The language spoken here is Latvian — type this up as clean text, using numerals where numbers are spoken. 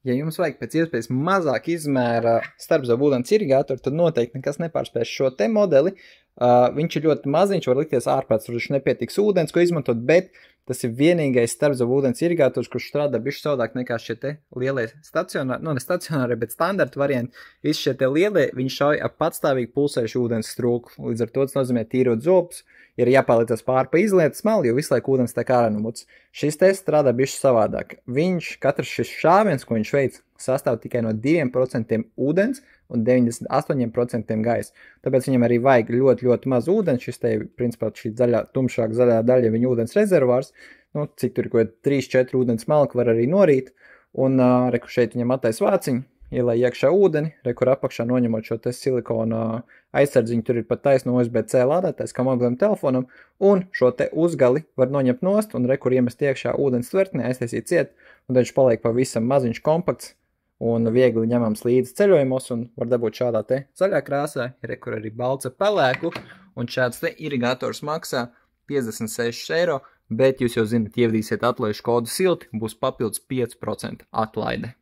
Ja jums vajag pēc iespējas mazāk izmēra starpzavu ūdens irigātoru, tad noteikti nekas nepārspēs šo te modeli. Viņš ir ļoti maziņš, var likties ārprāts, viņš nepietiks ūdens, ko izmantot, bet tas ir vienīgais starpzavu ūdens irigātors, kurš strādā bišķi savādāk nekā šie te lielie stacionāri, ne stacionāri, bet standarta varianti. Visi šie te lielie, viņi šauj ap patstāvīgi pulsējušu ūdens strūku. Līdz ar to tas nozīmē tīrot zobus, ir jāpaliecas pāri pa izlietu smalu, jo visu laiku ūdens tek ārā no mutes. Šis te strādā bišķi savādāk. Katrs šis šāviens, ko viņš veic, sastāv tikai no 2% ūdens un 98% gaisa. Tāpēc viņam arī vajag ļoti maz ūdens. Šis te, principā, šī tumšāk zaļā daļa viņa ūdens rezervārs. Nu, cik tur ir 3-4 ūdens malki var arī norīt. Un reku šeit viņam attais vāciņu, ielai iekšā ūdeni, reku apakšā noņemot šo te silikona aizsardziņu, tur ir pat taisno USB-C lādētājs, kā mobiliem telefonam, un šo te uzgali var noņemt nost, un reku iemest iekšā ūdens tvertnē, aiztaisīt ciet, un tad viņš paliek pavisam maziņš kompakts, un viegli ņemams līdzi ceļojumos, un var dabūt šādā te zaļā krāsā, ir rekur arī balts ar pelēku, un šāds te irigators maksā 56 eiro, bet jūs jau zinat, ievadīsiet atlaižu kodu silti, būs papildus 5% atlaide.